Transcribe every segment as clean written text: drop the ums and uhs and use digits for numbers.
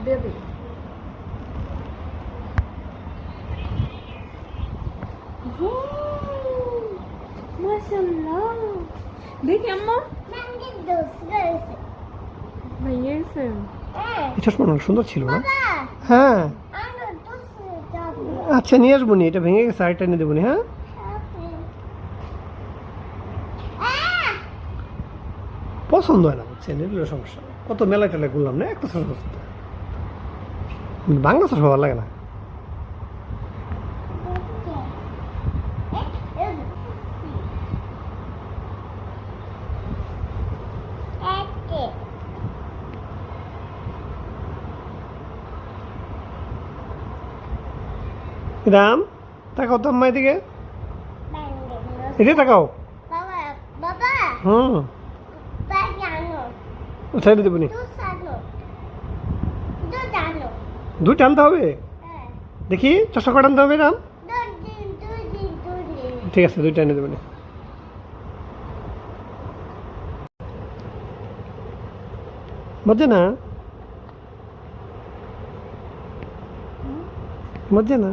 দিয়ে দে। মাশাআল্লাহ, দেখি আম্মা ভেঙে গেছে। এই চশমা অনেক সুন্দর ছিল না? হ্যাঁ আচ্ছা নিয়ে আসবো নি, এটা ভেঙে গেছে, আরেকটা নিয়ে দেবো নি। হ্যাঁ পছন্দ হয় না, বুঝছেন, এগুলো সমস্যা। কত মেলায় টেলায় ঘুরলাম না, একটা চশমা পছন্দ। বাংলা চশমা ভালো লাগে না। রাম তাকাও তো আম্মা এদিকে, এদিকে তাকাও। হুম সাইডে দেবো নি, দুইটা আনতে হবে। দেখি চশমা কটা আনতে হবে রাম? ঠিক আছে, দুইটা এনে দেবো নি। মজা না, মজা না,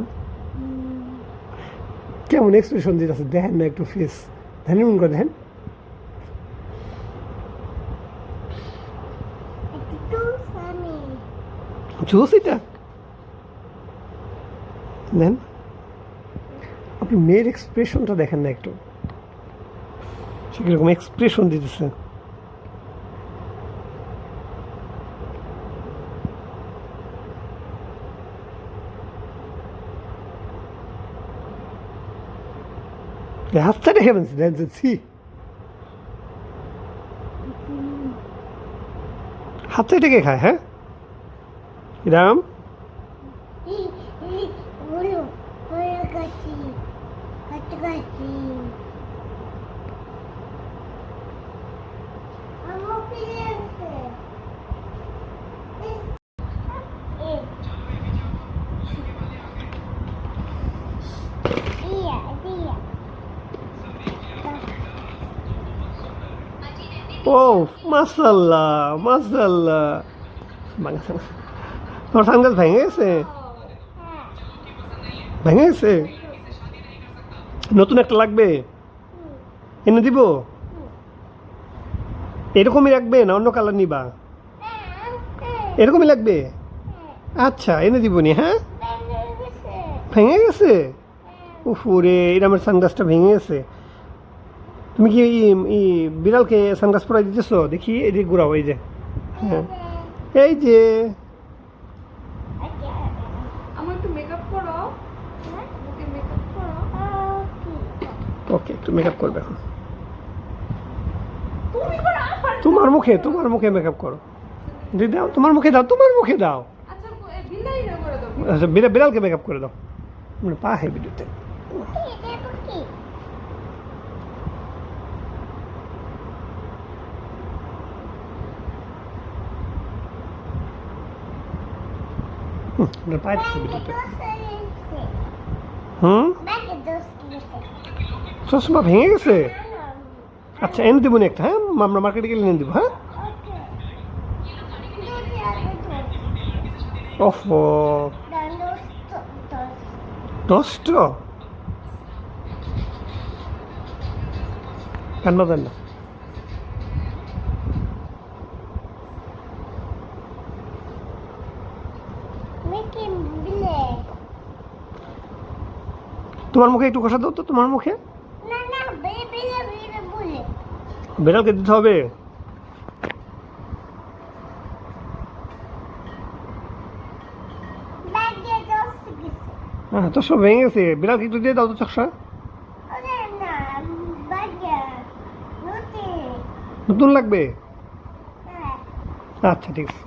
কেমন এক্সপ্রেশন দিতেছে দেখেন না একটু, ফেস ধ্যান মন করে দেখেন। জোস এটা দেন, আপনি মেয়ের এক্সপ্রেশনটা দেখেন না একটু, সে কিরকম এক্সপ্রেশন দিতেছে। হাতটা দেখে ফেলছি দেন, হাতটা এটাকে খায়। হ্যাঁ রাম ও মাশাআল্লাহ মাশাআল্লাহ, তোমার সানগ্লাস ভেঙে গেছে, ভেঙে গেছে, নতুন একটা লাগবে, এনে দিব। এরকমই রাখবে না অন্য কালার নিবা? এরকমই লাগবে, আচ্ছা এনে দিব নি। হ্যাঁ ভেঙে গেছে, উফরে এরমের সানগ্লাসটা ভেঙে গেছে। তুমি কি বিড়ালকে সানগ্লাস পরাই দিতেছো? দেখি এদিকে ঘুরাও, এই যে, হ্যাঁ এই যে। আমার একটু মেকআপ করো, ওকে মেকআপ করো। ওকে একটু মেকআপ করবে এখন, তুমি করো আমার। তোমার মুখে মেকআপ করো, দিদি দাও, তোমার মুখে দাও, তোমার মুখে দাও। আচ্ছা বিলাই না করে দাও। আচ্ছা বিড়ালকে মেকআপ করে দাও, মানে পা হে ভিডিওতে। পায়ে ভিডিওতে। চশমা ভেঙে গেছে, আচ্ছা এনে দেবো একটা। হ্যাঁ আমরা মার্কেটে গেলে এনে দেবো। হ্যাঁ ওফো নষ্ট, কান্না দেন না। তোমার মুখে একটু কষা দাও তো, তোমার মুখে। বিড়ালকে দিতে হবে। হ্যাঁ চশমা ভেঙে গেছে, বিড়ালকে একটু দিয়ে দাও তো চশমা। নতুন লাগবে, আচ্ছা ঠিক আছে।